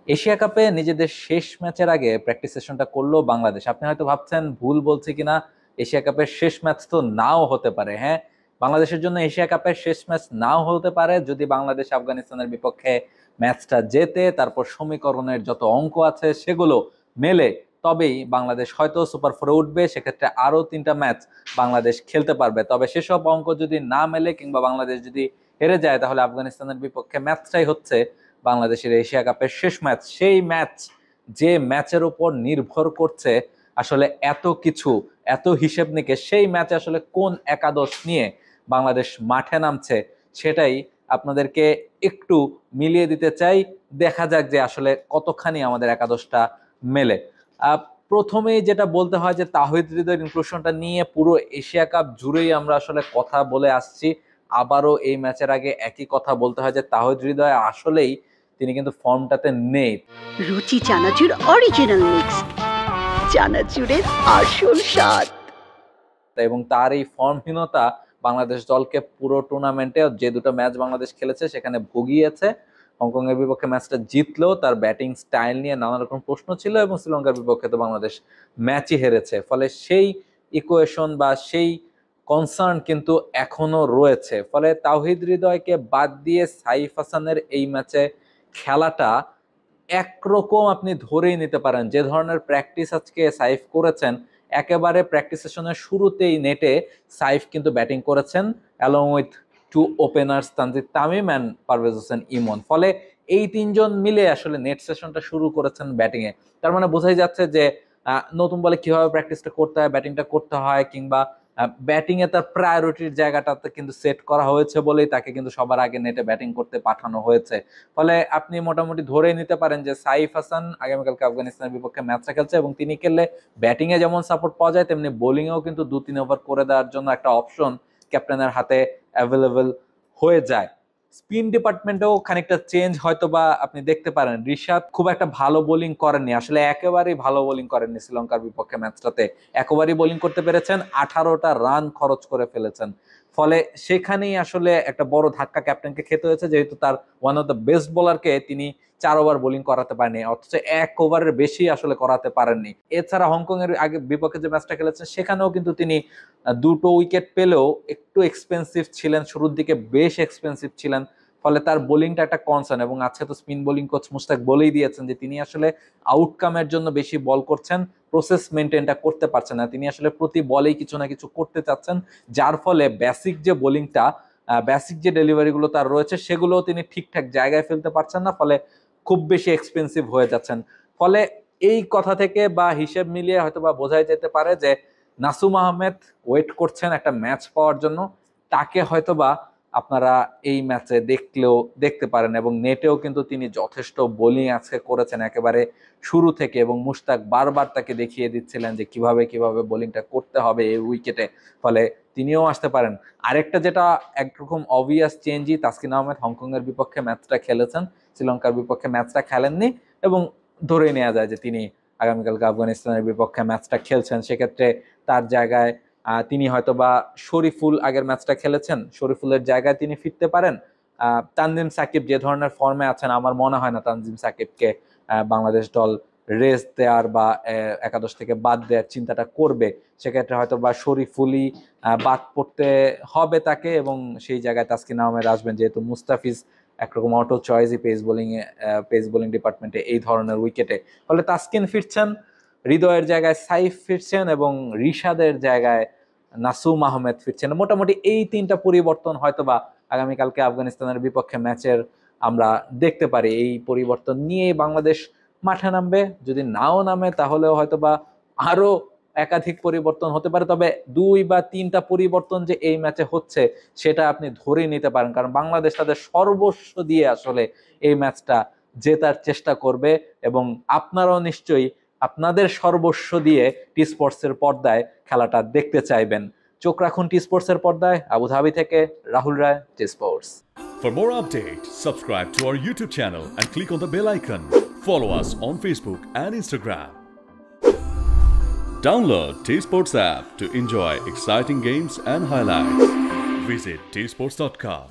Asia কাপে নিজেদের শেষ ম্যাচের আগে প্র্যাকটিস সেশনটা করলো বাংলাদেশ। আপনি হয়তো ভাবছেন ভুল বলছি কিনা, এশিয়া কাপের শেষ ম্যাচ তো নাও হতে পারে। হ্যাঁ, বাংলাদেশের জন্য এশিয়া কাপের শেষ ম্যাচ নাও হতে পারে যদি বাংলাদেশ আফগানিস্তানের বিপক্ষে ম্যাচটা জেতে, তারপর সমীকরণের যত অঙ্ক আছে সেগুলো মেলে, তবেই বাংলাদেশ হয়তো সুপার ফোরে উঠবে। সেক্ষেত্রে আরো 3টা ম্যাচ বাংলাদেশ খেলতে পারবে। তবে সেসব অঙ্ক যদি না মেলে কিংবা বাংলাদেশ যদি হেরে যায়, তাহলে আফগানিস্তানের বিপক্ষে ম্যাচটাই হচ্ছে বাংলাদেশের এশিয়া কাপের শেষ ম্যাচ। সেই ম্যাচ যে ম্যাচের উপর নির্ভর করছে আসলে এত কিছু, এত হিসেব নিকেশ, সেই ম্যাচে আসলে কোন একাদশ নিয়ে বাংলাদেশ মাঠে নামছে সেটাই আপনাদেরকে একটু মিলিয়ে দিতে চাই। দেখা যাক যে আসলে কতখানি আমাদের একাদশটা মেলে। প্রথমেই যেটা বলতে হয় যে তাহিদ হৃদয়ের ইনক্লুশনটা নিয়ে পুরো এশিয়া কাপ জুড়েই আমরা আসলে কথা বলে আসছি। আবারও এই ম্যাচের আগে একই কথা বলতে হয় যে তাহিদ হৃদয় আসলেই তিনি কিন্তু ফর্মটাতে নেই। রুচি চানাচুর অরিজিনাল মিক্স, চানাচুরের আসল স্বাদ। এবং তার এই ফর্মহীনতা বাংলাদেশ দলকে পুরো টুর্নামেন্টে যে দুটো ম্যাচ বাংলাদেশ খেলেছে সেখানে ভুগিয়েছে। হংকং এর বিপক্ষে ম্যাচটা জিতলেও তার ব্যাটিং স্টাইল নিয়ে নানা রকম প্রশ্ন ছিল, এবং শ্রীলঙ্কার বিপক্ষে তো বাংলাদেশ ম্যাচই হেরেছে। ফলে সেই ইকুয়েশন বা সেই কনসার্ন কিন্তু এখনো রয়েছে। ফলে তাওহিদ হৃদয়কে বাদ দিয়ে সাইফ হাসানের এই ম্যাচে খেলাটা একরকম আপনি ধরেই নিতে পারেন। যে ধরনের প্র্যাকটিস আজকে সাইফ করেছেন, একেবারে প্র্যাকটিস সেশনের শুরুতেই নেটে সাইফ কিন্তু ব্যাটিং করেছেন along with 2 openers Tanzid Tamim and Parvez Hossain Emon. ফলে এই 3জন মিলে আসলে নেট সেশনটা শুরু করেছেন ব্যাটিংয়ে। তার মানে বোঝাই যাচ্ছে যে নতুন বলে কিভাবে প্র্যাকটিসটা করতে হয়, ব্যাটিংটা করতে হয়, কিংবা ব্যাটিং এ তার প্রায়োরিটির জায়গাটাতে কিন্তু সেট করা হয়েছে বলেই তাকে কিন্তু সবার আগে নেটে ব্যাটিং করতে পাঠানো হয়েছে। ফলে আপনি মোটামুটি ধরে নিতে পারেন যে সাইফ হাসান আগামীকালকে আফগানিস্তানের বিপক্ষে ম্যাচটা খেলছে, এবং তিনি খেললে ব্যাটিং এ যেমন সাপোর্ট পাওয়া যায়, তেমনি বোলিং এও কিন্তু 2-3 ওভার করে দেওয়ার জন্য একটা অপশন ক্যাপ্টেনের হাতে অ্যাভেলেবল হয়ে যায়। স্পিন ডিপার্টমেন্টেও খানিকটা চেঞ্জ হয়তো বা আপনি দেখতে পারেন। রিশাদ খুব একটা ভালো বোলিং করেননি, আসলে একেবারেই ভালো বোলিং করেননি শ্রীলঙ্কার বিপক্ষে ম্যাচটাতে। একেবারেই বোলিং করতে পেরেছেন, 18টা রান খরচ করে ফেলেছেন। ফলে সেখানেই আসলে একটা বড় ধাক্কা ক্যাপ্টেনকে খেতে হয়েছে, যেহেতু তার ওয়ান অফ দ্য বেস্ট বোলারকে তিনি 4 ওভার বোলিং করাতে পারেনি, অথচ 1 ওভারের বেশি আসলে করাতে পারেননি। এছাড়া হংকং এর আগে বিপক্ষে যে ম্যাচটা খেলেছেন সেখানেও কিন্তু তিনি 2টো উইকেট পেলেও একটু এক্সপেন্সিভ ছিলেন, শুরুর দিকে বেশ এক্সপেন্সিভ ছিলেন। ফলে তার বোলিংটা একটা কনসার্ন, এবং আজকে তো স্পিন বোলিং কোচ মুস্তাক বলেই দিয়েছেন যে তিনি আসলে আউটকামের জন্য বেশি বল করছেন, প্রসেস মেনটেনটা করতে পারছেন না। তিনি আসলে প্রতি বলেই কিছু না কিছু করতে চাচ্ছেন, যার ফলে বেসিক যে বোলিংটা, বেসিক যে ডেলিভারিগুলো তার রয়েছে সেগুলোও তিনি ঠিকঠাক জায়গায় ফেলতে পারছেন না। ফলে খুব বেশি এক্সপেন্সিভ হয়ে যাচ্ছেন। ফলে এই কথা থেকে বা হিসেব মিলিয়ে হয়তো বা বোঝাই যেতে পারে যে নাসুম আহমেদ ওয়েট করছেন একটা ম্যাচ পাওয়ার জন্য। তাকে হয়তোবা আপনারা এই ম্যাচে দেখতে পারেন, এবং নেটেও কিন্তু তিনি যথেষ্ট বোলিং আজকে করেছেন একেবারে শুরু থেকে, এবং মুশতাক বারবার তাকে দেখিয়ে দিচ্ছিলেন যে কিভাবে কিভাবে বোলিংটা করতে হবে এই উইকেটে। ফলে তিনিও আসতে পারেন। আরেকটা যেটা একরকম অবভিয়াস চেঞ্জই, তাসকিন আহমেদ হংকং এর বিপক্ষে ম্যাচটা খেলেছেন, শ্রীলঙ্কার বিপক্ষে ম্যাচটা খেলেননি, এবং ধরে নেওয়া যায় যে তিনি আগামীকালকে আফগানিস্তানের বিপক্ষে ম্যাচটা খেলছেন। সেক্ষেত্রে তার জায়গায় তিনি হয়তো বা শরীফুল আগের ম্যাচটা খেলেছেন, শরীফুলের জায়গায় তিনি ফিরতে পারেন। তানজিম সাকিব যে ধরনের ফর্মে আছেন, আমার মনে হয় না তানজিম সাকিবকে বাংলাদেশ দল রেস্ট দেওয়ার বা একাদশ থেকে বাদ দেওয়ার চিন্তাটা করবে। সেক্ষেত্রে হয়তো বা শরীফুলই বাদ পড়তে হবে তাকে, এবং সেই জায়গায় তাসকিন আহমেদ আসবেন, যেহেতু মুস্তাফিজ একরকম অটো চয়েসই পেস বোলিং ডিপার্টমেন্টে এই ধরনের উইকেটে। ফলে তাসকিন ফিরছেন, হৃদয়ের জায়গায় সাইফ ফিরছেন, এবং রিশাদের জায়গায় নাসুম আহমেদ ফিরছেন। মোটামুটি এই 3টা পরিবর্তন হয়তোবা আগামীকালকে আফগানিস্তানের বিপক্ষে ম্যাচের আমরা দেখতে পারি। এই পরিবর্তন নিয়েই বাংলাদেশ মাঠে নামবে। যদি নাও নামে তাহলেও হয়তোবা আরো একাধিক পরিবর্তন হতে পারে। তবে 2 বা 3টা পরিবর্তন যে এই ম্যাচে হচ্ছে সেটা আপনি ধরে নিতে পারেন, কারণ বাংলাদেশ তাদের সর্বস্ব দিয়ে আসলে এই ম্যাচটা জেতার চেষ্টা করবে, এবং আপনারাও নিশ্চয়ই আপনাদের সর্বস্ব দিয়ে টি স্পোর্টসের পর্দায় খেলাটা দেখতে চাইবেন। চোখ রাখুন টি স্পোর্টসের পর্দায়। আবুধাবি থেকে রাহুল রায়, T Sports. For more updates, subscribe to our YouTube channel and click on the bell icon. Follow us on Facebook and Instagram. Download T-Sports app to enjoy exciting games and highlights. Visit tsports.com.